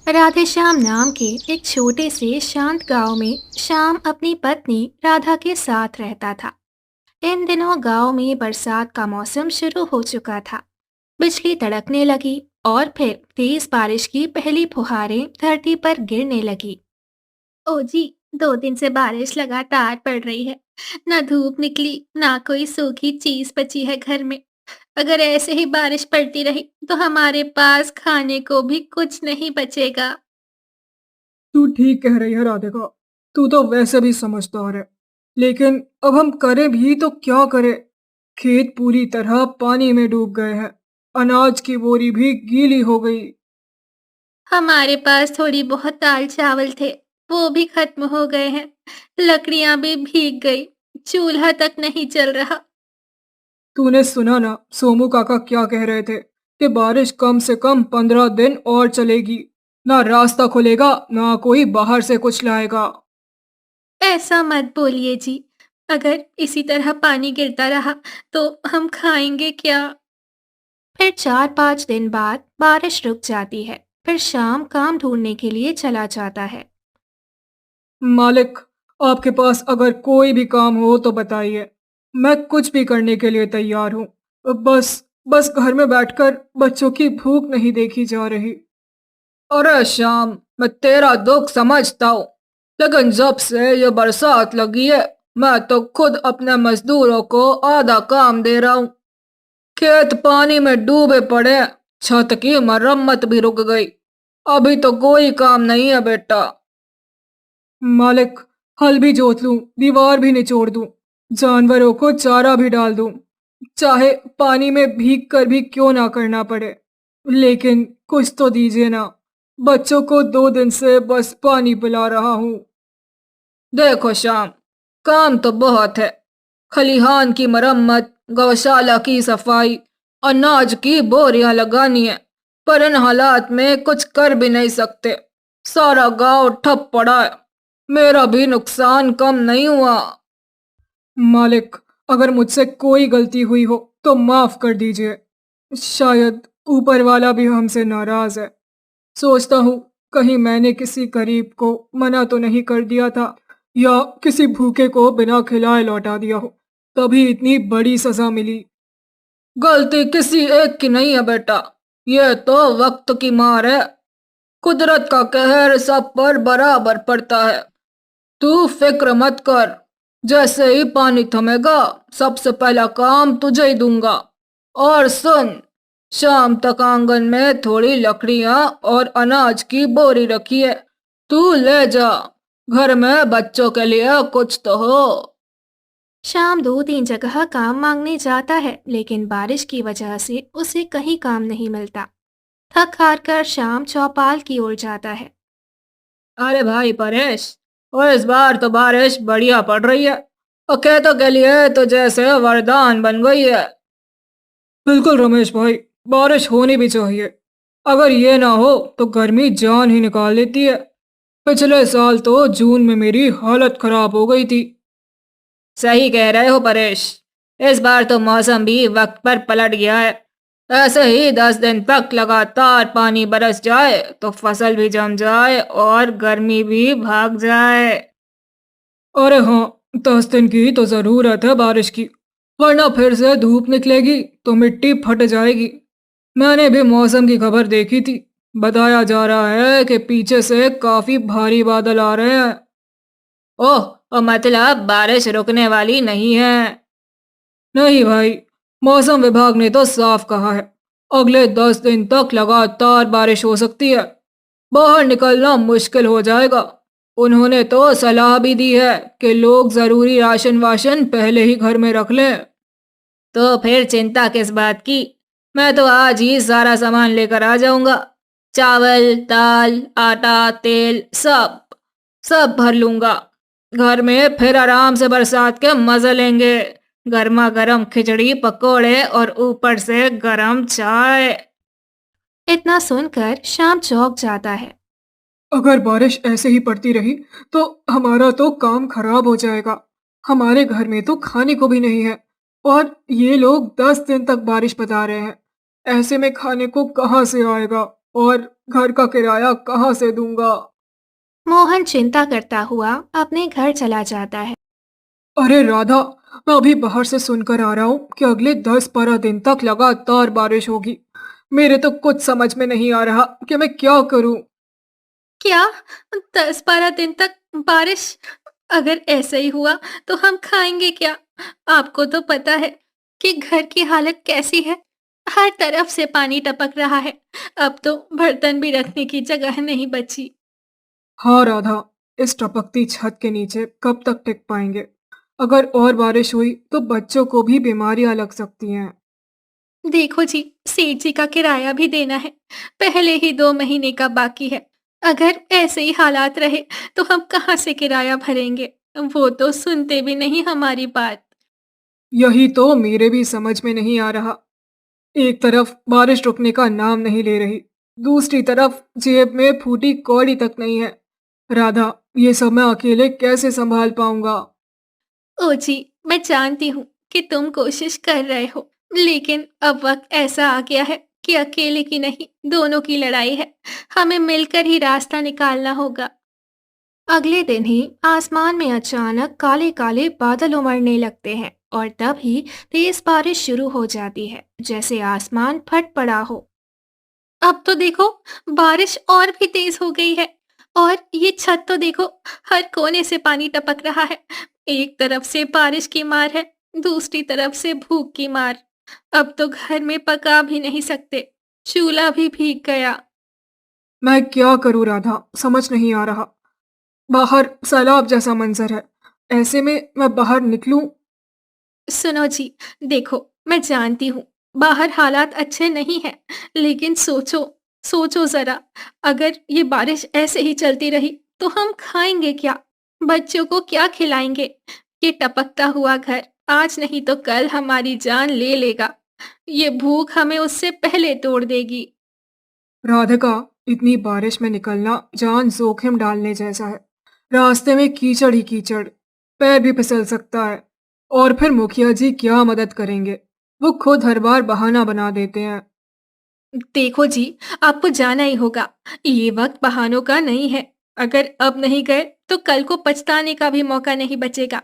राधेश्याम नाम के एक छोटे से शांत गांव में श्याम अपनी पत्नी राधा के साथ रहता था। इन दिनों गांव में बरसात का मौसम शुरू हो चुका था। बिजली तड़कने लगी और फिर तेज बारिश की पहली फुहारें धरती पर गिरने लगी। ओ जी, 2 दिन से बारिश लगातार पड़ रही है। ना धूप निकली, ना कोई सूखी चीज बची है घर में। अगर ऐसे ही बारिश पड़ती रही तो हमारे पास खाने को भी कुछ नहीं बचेगा। तू ठीक कह रही है राधिका। तू तो वैसे भी समझदार है, लेकिन अब हम करें भी तो क्या करें। खेत पूरी तरह पानी में डूब गए हैं। अनाज की बोरी भी गीली हो गई। हमारे पास थोड़ी बहुत दाल चावल थे, वो भी खत्म हो गए हैं। लकड़ियां भी भीग गई, चूल्हा तक नहीं चल रहा। तूने सुना ना, सोमू काका क्या कह रहे थे कि बारिश कम से कम 15 दिन और चलेगी। ना रास्ता खुलेगा, ना कोई बाहर से कुछ लाएगा। ऐसा मत बोलिए जी। अगर इसी तरह पानी गिरता रहा तो हम खाएंगे क्या? फिर 4-5 दिन बाद बारिश रुक जाती है। फिर शाम काम ढूंढने के लिए चला जाता है। मालिक, आपके पास अगर कोई भी काम हो तो बताइए। मैं कुछ भी करने के लिए तैयार हूँ। बस बस घर में बैठकर बच्चों की भूख नहीं देखी जा रही। अरे श्याम, मैं तेरा दुख समझता हूँ, लेकिन जब से ये बरसात लगी है, मैं तो खुद अपने मजदूरों को आधा काम दे रहा हूँ। खेत पानी में डूबे पड़े हैं, छत की मरम्मत भी रुक गई। अभी तो कोई काम नहीं है बेटा। मालिक, हल भी जोत लूं, दीवार भी निचोड़ दूं, जानवरों को चारा भी डाल दूं, चाहे पानी में भीग कर भी क्यों ना करना पड़े, लेकिन कुछ तो दीजिए ना। बच्चों को 2 दिन से बस पानी पिला रहा हूं। देखो श्याम, काम तो बहुत है। खलिहान की मरम्मत, गौशाला की सफाई, अनाज की बोरियां लगानी है, पर इन हालात में कुछ कर भी नहीं सकते। सारा गांव ठप पड़ा है। मेरा भी नुकसान कम नहीं हुआ। मालिक, अगर मुझसे कोई गलती हुई हो तो माफ कर दीजिए। शायद ऊपर वाला भी हमसे नाराज है। सोचता हूँ कहीं मैंने किसी गरीब को मना तो नहीं कर दिया था, या किसी भूखे को बिना खिलाए लौटा दिया हो, तभी इतनी बड़ी सजा मिली। गलती किसी एक की नहीं है बेटा, यह तो वक्त की मार है। कुदरत का कहर सब पर बराबर पड़ता है। तू फिक्र मत कर, जैसे ही पानी थमेगा सबसे पहला काम तुझे ही दूंगा। और सुन, शाम तक आंगन में थोड़ी लकड़ियां और अनाज की बोरी रखी है, तू ले जा। घर में बच्चों के लिए कुछ तो हो। शाम 2-3 जगह काम मांगने जाता है, लेकिन बारिश की वजह से उसे कहीं काम नहीं मिलता। थक हार कर शाम चौपाल की ओर जाता है। अरे भाई परेश, और इस बार तो बारिश बढ़िया पड़ रही है, और खेतों के लिए तो जैसे वरदान बन गई है। बिल्कुल रमेश भाई, बारिश होनी भी चाहिए। अगर ये ना हो तो गर्मी जान ही निकाल लेती है। पिछले साल तो जून में मेरी हालत खराब हो गई थी। सही कह रहे हो परेश, इस बार तो मौसम भी वक्त पर पलट गया है। ऐसे ही 10 दिन तक लगातार पानी बरस जाए तो फसल भी जम जाए और गर्मी भी भाग जाए। अरे हाँ, 10 दिन की तो जरूरत है बारिश की, वरना फिर से धूप निकलेगी तो मिट्टी फट जाएगी। मैंने भी मौसम की खबर देखी थी, बताया जा रहा है कि पीछे से काफी भारी बादल आ रहे हैं। ओह, मतलब बारिश रुकने वाली नहीं है। नहीं भाई, मौसम विभाग ने तो साफ कहा है, अगले 10 दिन तक लगातार बारिश हो सकती है। बाहर निकलना मुश्किल हो जाएगा। उन्होंने तो सलाह भी दी है कि लोग जरूरी राशन वाशन पहले ही घर में रख लें। तो फिर चिंता किस बात की? मैं तो आज ही सारा सामान लेकर आ जाऊंगा। चावल, दाल, आटा, तेल, सब सब भर लूंगा। घर में फिर आराम से बरसात के मजे लेंगे। गर्मा गर्म खिचड़ी, पकोड़े और ऊपर से गरम चाय। इतना सुनकर शाम चौंक जाता है। अगर बारिश ऐसे ही पड़ती रही तो हमारा तो काम खराब हो जाएगा। हमारे घर में तो खाने को भी नहीं है, और ये लोग 10 दिन तक बारिश बता रहे हैं। ऐसे में खाने को कहाँ से आएगा? और घर का किराया कहाँ से दूंगा? मोहन चिंता करता हुआ अपने घर चला जाता है। अरे राधा, मैं अभी बाहर से सुनकर आ रहा हूँ कि अगले 10-12 दिन तक लगातार बारिश होगी। मेरे तो कुछ समझ में नहीं आ रहा कि मैं क्या करूँ। क्या? 10-12 दिन तक बारिश? अगर ऐसा ही हुआ तो हम खाएंगे क्या? आपको तो पता है कि घर की हालत कैसी है। हर तरफ से पानी टपक रहा है। अब तो बर्तन भी रखने की जगह नहीं बची। हाँ राधा, इस टपकती छत के नीचे कब तक टिक पाएंगे? अगर और बारिश हुई तो बच्चों को भी बीमारियां लग सकती हैं। देखो जी, सेठ जी का किराया भी देना है। पहले ही 2 महीने का बाकी है। अगर ऐसे ही हालात रहे तो हम कहाँ से किराया भरेंगे? वो तो सुनते भी नहीं हमारी बात। यही तो मेरे भी समझ में नहीं आ रहा। एक तरफ बारिश रुकने का नाम नहीं ले रही, दूसरी तरफ जेब में फूटी कौड़ी तक नहीं है। राधा, ये सब मैं अकेले कैसे संभाल पाऊंगा? ओ जी, मैं जानती हूँ कि तुम कोशिश कर रहे हो, लेकिन अब वक्त ऐसा आ गया है कि अकेले की नहीं, दोनों की लड़ाई है। हमें मिलकर ही रास्ता निकालना होगा। अगले दिन ही आसमान में अचानक काले काले बादल उमड़ने लगते हैं और तभी तेज बारिश शुरू हो जाती है, जैसे आसमान फट पड़ा हो। अब तो देखो, बारिश और भी तेज हो गई है। और ये छत तो देखो, हर कोने से पानी टपक रहा है। एक तरफ से बारिश की मार है, दूसरी तरफ से भूख की मार। अब तो घर में पका भी नहीं सकते। चूल्हा भी भीग गया। मैं क्या करूं राधा, समझ नहीं आ रहा। बाहर सैलाब जैसा मंजर है। ऐसे में मैं बाहर निकलूं? सुनो जी, देखो, मैं जानती हूँ बाहर हालात अच्छे नहीं हैं, लेकिन सोचो, सोचो जरा। अगर ये बारिश ऐसे ही चलती रही तो हम खाएंगे क्या? बच्चों को क्या खिलाएंगे? ये टपकता हुआ घर आज नहीं तो कल हमारी जान ले लेगा। ये भूख हमें उससे पहले तोड़ देगी। राधिका, इतनी बारिश में निकलना जान जोखिम डालने जैसा है। रास्ते में कीचड़ ही कीचड़, पैर भी फिसल सकता है। और फिर मुखिया जी क्या मदद करेंगे? वो खुद हर बार बहाना बना देते हैं। देखो जी, आपको जाना ही होगा। ये वक्त बहानों का नहीं है। अगर अब नहीं गए तो कल को पछताने का भी मौका नहीं बचेगा।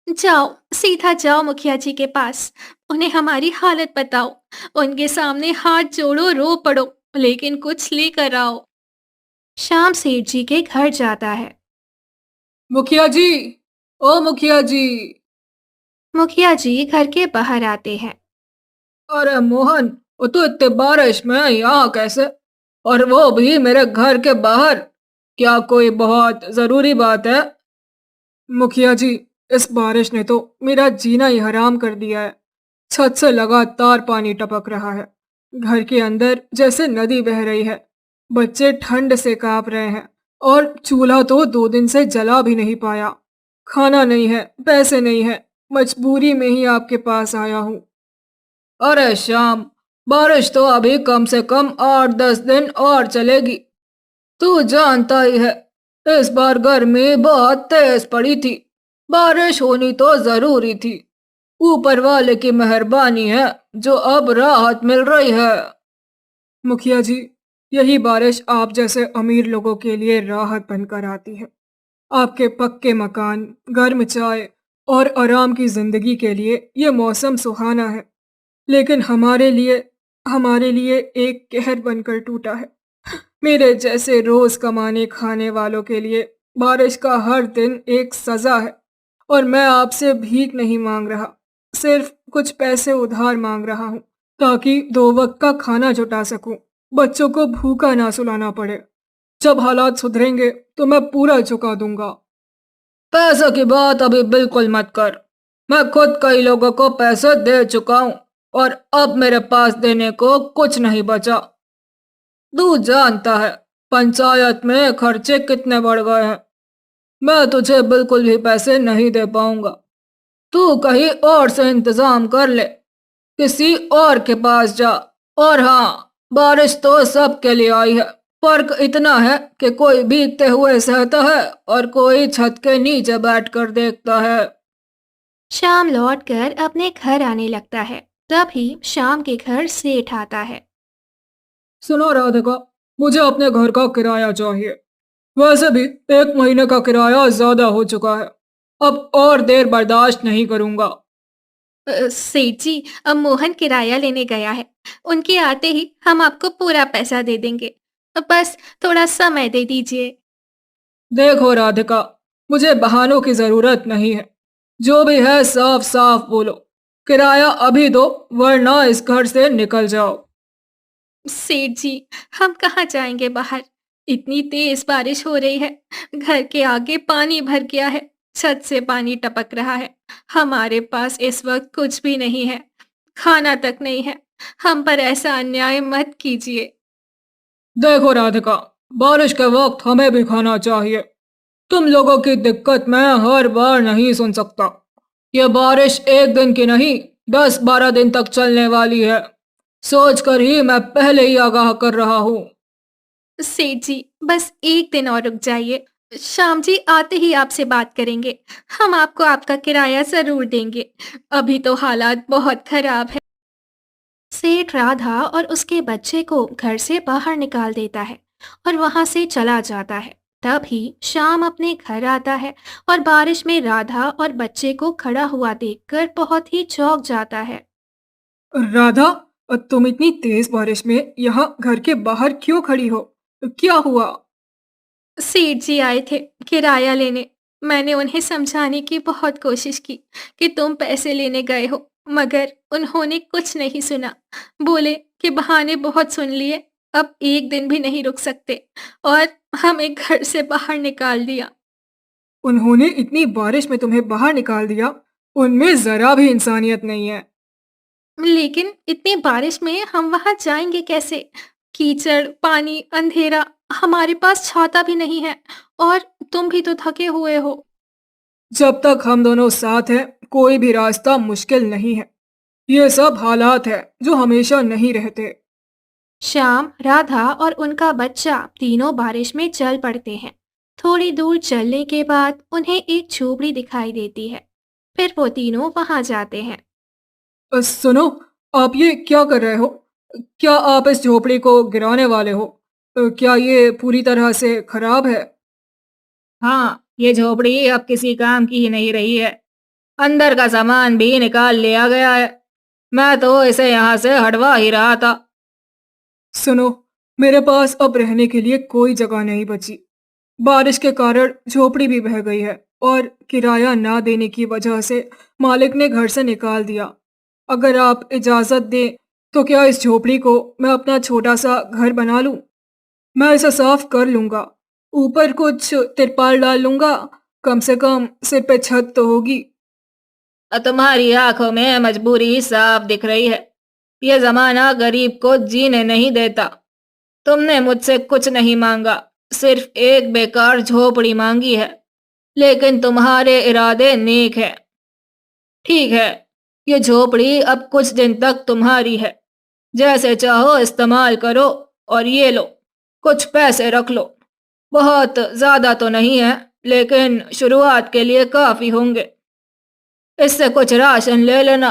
जाओ, सीधा जाओ मुखिया जी के पास। उन्हें हमारी हालत बताओ। उनके सामने हाथ जोड़ो, रो पड़ो, लेकिन कुछ लेकर आओ। शाम सेठ जी के घर जाता है। मुखिया जी, ओ मुखिया जी। मुखिया जी घर के बाहर आते हैं। अरे मोहन, वो तो इतने बारिश में यहाँ कैसे? और वो भी मेरे घर के बाहर। क्या कोई बहुत जरूरी बात है? मुखिया जी, इस बारिश ने तो मेरा जीना ही हराम कर दिया है। छत से लगातार पानी टपक रहा है। घर के अंदर जैसे नदी बह रही है। बच्चे ठंड से कांप रहे हैं। और चूल्हा तो 2 दिन से जला भी नहीं पाया। खाना नहीं है, पैसे नहीं है। मजबूरी में ही आपके पास आया हूँ। अरे श्याम, बारिश तो अभी कम से कम 8-10 दिन और चलेगी। तू जानता ही है, इस बार गर्मी बहुत तेज पड़ी थी। बारिश होनी तो जरूरी थी। ऊपर वाले की मेहरबानी है जो अब राहत मिल रही है। मुखिया जी, यही बारिश आप जैसे अमीर लोगों के लिए राहत बनकर आती है। आपके पक्के मकान, गर्म चाय और आराम की जिंदगी के लिए ये मौसम सुहाना है। लेकिन हमारे लिए एक कहर बनकर टूटा है। मेरे जैसे रोज कमाने खाने वालों के लिए बारिश का हर दिन एक सजा है। और मैं आपसे भीख नहीं मांग रहा, सिर्फ कुछ पैसे उधार मांग रहा हूँ, ताकि 2 वक्त का खाना जुटा सकूं, बच्चों को भूखा ना सुलाना पड़े। जब हालात सुधरेंगे तो मैं पूरा चुका दूंगा। पैसों की बात अभी बिल्कुल मत कर। मैं खुद कई लोगों को पैसे दे चुका हूँ और अब मेरे पास देने को कुछ नहीं बचा। तू जानता है पंचायत में खर्चे कितने बढ़ गए हैं। मैं तुझे बिल्कुल भी पैसे नहीं दे पाऊंगा। तू कहीं और से इंतजाम कर ले, किसी और के पास जा। और हाँ, बारिश तो सबके लिए आई है। फर्क इतना है कि कोई भीगते हुए सहता है और कोई छत के नीचे बैठकर देखता है। शाम लौटकर अपने घर आने लगता है। तभी शाम के घर सेठ आता है। सुनो राधिका, मुझे अपने घर का किराया चाहिए। वैसे भी 1 महीने का किराया ज्यादा हो चुका है। अब और देर बर्दाश्त नहीं करूंगा। सेठ जी, अब मोहन किराया लेने गया है। उनके आते ही हम आपको पूरा पैसा दे देंगे। अब बस थोड़ा समय दे दीजिए। देखो राधिका, मुझे बहानों की जरूरत नहीं है। जो भी है साफ साफ बोलो। किराया अभी दो, वरना इस घर से निकल जाओ। सेठ जी, हम कहाँ जाएंगे बाहर? इतनी तेज बारिश हो रही है। घर के आगे पानी भर गया है। छत से पानी टपक रहा है। हमारे पास इस वक्त कुछ भी नहीं है। खाना तक नहीं है। हम पर ऐसा अन्याय मत कीजिए। देखो राधिका, बारिश के वक्त हमें भी खाना चाहिए। तुम लोगों की दिक्कत मैं हर बार नहीं सुन सकता। ये बारिश एक दिन की नहीं, 10-12 दिन तक चलने वाली है। सोच कर ही मैं पहले ही आगाह कर रहा हूँ। सेठ जी, बस एक दिन और रुक जाइए। शाम जी आते ही आपसे बात करेंगे। हम आपको आपका किराया जरूर देंगे। अभी तो हालात बहुत खराब है। सेठ राधा और उसके बच्चे को घर से बाहर निकाल देता है और वहां से चला जाता है। तभी श्याम अपने घर आता है और बारिश में राधा और बच्चे को खड़ा हुआ देखकर बहुत ही चौंक जाता है। राधा, तुम इतनी तेज बारिश में यहाँ घर के बाहर क्यों खड़ी हो? क्या हुआ? सेठ जी आए थे किराया लेने। मैंने उन्हें समझाने की बहुत कोशिश की कि तुम पैसे लेने गए हो, मगर उन्होंने कुछ नहीं सुना। बोले कि बहाने बहुत सुन लिए, अब एक दिन भी नहीं रुक सकते, और हमें घर से बाहर निकाल दिया। उन्होंने इतनी बारिश में तुम्हें बाहर निकाल दिया? उनमें जरा भी इंसानियत नहीं है। लेकिन इतनी बारिश में हम वहां जाएंगे कैसे? कीचड़, पानी, अंधेरा। हमारे पास छाता भी नहीं है, और तुम भी तो थके हुए हो। जब तक हम दोनों साथ हैं, कोई भी रास्ता मुश्किल नहीं है। ये सब हालात है जो हमेशा नहीं रहते। श्याम, राधा और उनका बच्चा तीनों बारिश में चल पड़ते हैं। थोड़ी दूर चलने के बाद उन्हें एक झोपड़ी दिखाई देती है। फिर वो तीनों वहां जाते हैं। सुनो, आप ये क्या कर रहे हो? क्या आप इस झोपड़ी को गिराने वाले हो? क्या ये पूरी तरह से खराब है? हाँ, ये झोपड़ी अब किसी काम की ही नहीं रही है। अंदर का सामान भी निकाल लिया गया है। मैं तो इसे यहाँ से हटवा ही रहा था। सुनो, मेरे पास अब रहने के लिए कोई जगह नहीं बची। बारिश के कारण झोपड़ी भी बह गई है और किराया ना देने की वजह से मालिक ने घर से निकाल दिया। अगर आप इजाज़त दें तो क्या इस झोपड़ी को मैं अपना छोटा सा घर बना लूं? मैं इसे साफ कर लूंगा। ऊपर कुछ तिरपाल डाल लूंगा। कम से कम सिर पे छत तो होगी। तुम्हारी आंखों में मजबूरी साफ दिख रही है। ये जमाना गरीब को जीने नहीं देता। तुमने मुझसे कुछ नहीं मांगा, सिर्फ एक बेकार झोपड़ी मांगी है। लेकिन तुम्हारे इरादे नेक हैं। ठीक है, ये झोपड़ी अब कुछ दिन तक तुम्हारी है। जैसे चाहो इस्तेमाल करो। और ये लो, कुछ पैसे रख लो। बहुत ज्यादा तो नहीं है, लेकिन शुरुआत के लिए काफी होंगे। इससे कुछ राशन ले लेना,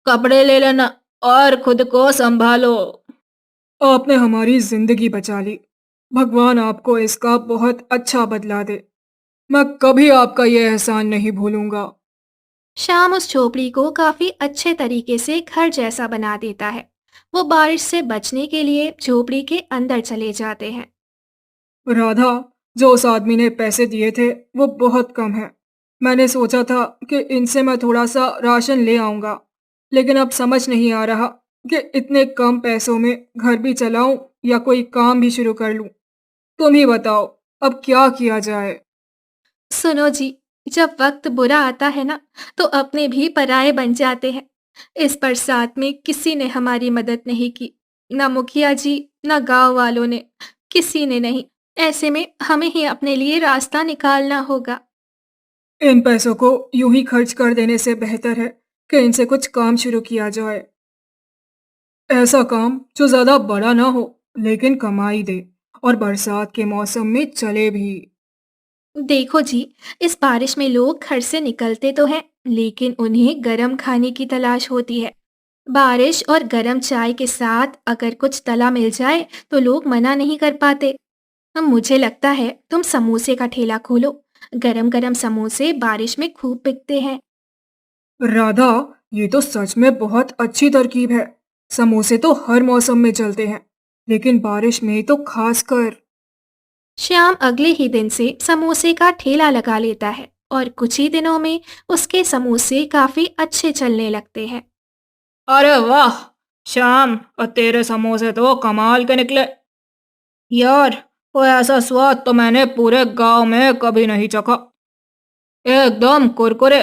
कपड़े ले लेना, और खुद को संभालो। आपने हमारी जिंदगी बचा ली। भगवान आपको इसका बहुत अच्छा बदला दे। मैं कभी आपका ये एहसान नहीं भूलूंगा। श्याम उस झोपड़ी को काफी अच्छे तरीके से घर जैसा बना देता है। वो बारिश से बचने के लिए झोपड़ी के अंदर चले जाते हैं। राधा, जो उस आदमी ने पैसे दिए थे वो बहुत कम है। मैंने सोचा था कि इनसे मैं थोड़ा सा राशन ले आऊंगा, लेकिन अब समझ नहीं आ रहा कि इतने कम पैसों में घर भी चलाऊं या कोई काम भी शुरू कर लूं। तुम ही बताओ, अब क्या किया जाए? सुनो जी, जब वक्त बुरा आता है ना, तो अपने भी पराये बन जाते हैं। इस बरसात में किसी ने हमारी मदद नहीं की। ना मुखिया जी, ना गांव वालों ने। किसी ने नहीं। ऐसे में हमें ही अपने लिए रास्ता निकालना होगा। इन पैसों को यूं ही खर्च कर देने से बेहतर है कि इनसे कुछ काम शुरू किया जाए। ऐसा काम जो ज्यादा बड़ा ना हो, लेकिन कमाई दे और बरसात के मौसम में चले भी। देखो जी, इस बारिश में लोग घर से निकलते तो हैं, लेकिन उन्हें गर्म खाने की तलाश होती है। बारिश और गर्म चाय के साथ अगर कुछ तला मिल जाए तो लोग मना नहीं कर पाते। अब मुझे लगता है तुम समोसे का ठेला खोलो। गरम गरम समोसे बारिश में खूब बिकते हैं। राधा, ये तो सच में बहुत अच्छी तरकीब है। समोसे तो हर मौसम में चलते हैं, लेकिन बारिश में तो खास कर। श्याम अगले ही दिन से समोसे का ठेला लगा लेता है और कुछ ही दिनों में उसके समोसे काफी अच्छे चलने लगते हैं। अरे वाह श्याम, और तेरे समोसे तो कमाल के निकले यार। वो ऐसा स्वाद तो मैंने पूरे गांव में कभी नहीं चखा। एकदम कुरकुरे,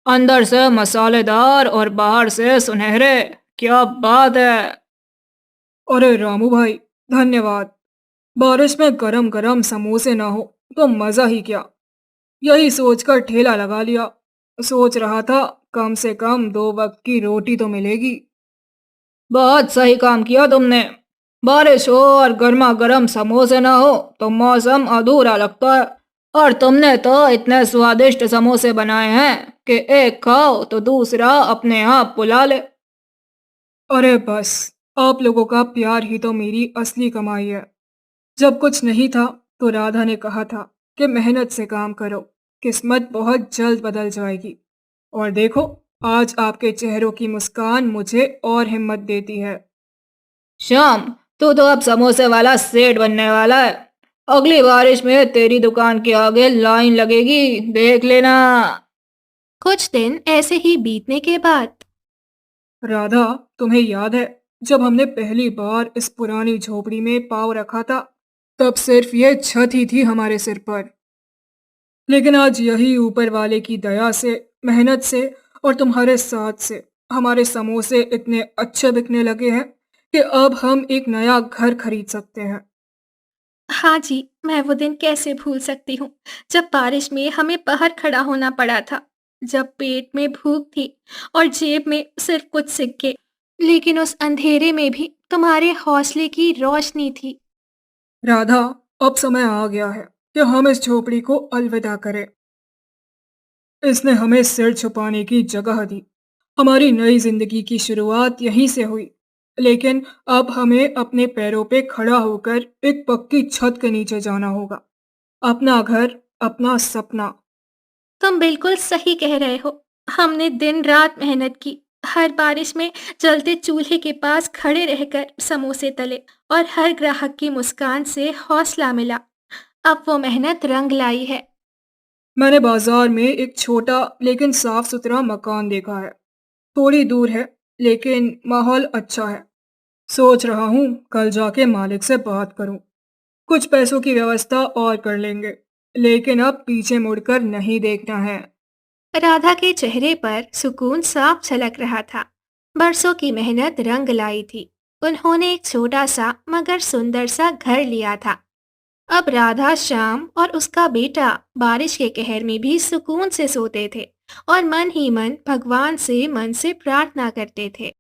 अंदर से मसालेदार और बाहर से सुनहरे। क्या बात है। अरे रामू भाई, धन्यवाद। बारिश में गरम गरम समोसे ना हो तो मजा ही क्या। यही सोचकर ठेला लगा लिया। सोच रहा था कम से कम 2 वक्त की रोटी तो मिलेगी। बहुत सही काम किया तुमने। बारिश हो और गर्मा गर्म समोसे ना हो तो मौसम अधूरा लगता है। और तुमने तो इतने स्वादिष्ट समोसे बनाए हैं कि एक खाओ तो दूसरा अपने आप बुला ले। अरे बस, आप लोगों का प्यार ही तो मेरी असली कमाई है। जब कुछ नहीं था तो राधा ने कहा था कि मेहनत से काम करो, किस्मत बहुत जल्द बदल जाएगी। और देखो, आज आपके चेहरों की मुस्कान मुझे और हिम्मत देती है। श्याम, तू तो अब समोसे वाला सेठ बनने वाला है। अगली बारिश में तेरी दुकान के आगे लाइन लगेगी, देख लेना। कुछ दिन ऐसे ही बीतने के बाद राधा, तुम्हें याद है जब हमने पहली बार इस पुरानी झोपड़ी में पाँव रखा था? तब सिर्फ ये छत ही थी हमारे सिर पर। लेकिन आज यही ऊपर वाले की दया से, मेहनत से और तुम्हारे साथ से हमारे समोसे इतने अच्छे बिकने लगे हैं कि अब हम एक नया घर खरीद सकते हैं। हाँ जी, मैं वो दिन कैसे भूल सकती हूँ जब बारिश में हमें बाहर खड़ा होना पड़ा था, जब पेट में भूख थी और जेब में सिर्फ कुछ सिक्के, लेकिन उस अंधेरे में भी तुम्हारे हौसले की रोशनी थी। राधा, अब समय आ गया है कि हम इस झोपड़ी को अलविदा करें। इसने हमें सिर छुपाने की जगह दी। हमारी नई जिंदगी की शुरुआत यहीं से हुई। लेकिन अब हमें अपने पैरों पे खड़ा होकर एक पक्की छत के नीचे जाना होगा। अपना घर, अपना सपना। तुम बिल्कुल सही कह रहे हो। हमने दिन रात मेहनत की, हर बारिश में जलते चूल्हे के पास खड़े रहकर समोसे तले और हर ग्राहक की मुस्कान से हौसला मिला। अब वो मेहनत रंग लाई है। मैंने बाजार में एक छोटा लेकिन साफ सुथरा मकान देखा है। थोड़ी दूर है, लेकिन माहौल अच्छा है। सोच रहा हूँ कल जाके मालिक से बात करूँ। कुछ पैसों की व्यवस्था और कर लेंगे, लेकिन अब पीछे मुड़कर नहीं देखना है। राधा के चेहरे पर सुकून साफ झलक रहा था। बरसों की मेहनत रंग लाई थी। उन्होंने एक छोटा सा मगर सुंदर सा घर लिया था। अब राधा, श्याम और उसका बेटा बारिश के कहर में भी सुकून से सोते थे और मन ही मन भगवान से मन से प्रार्थना करते थे।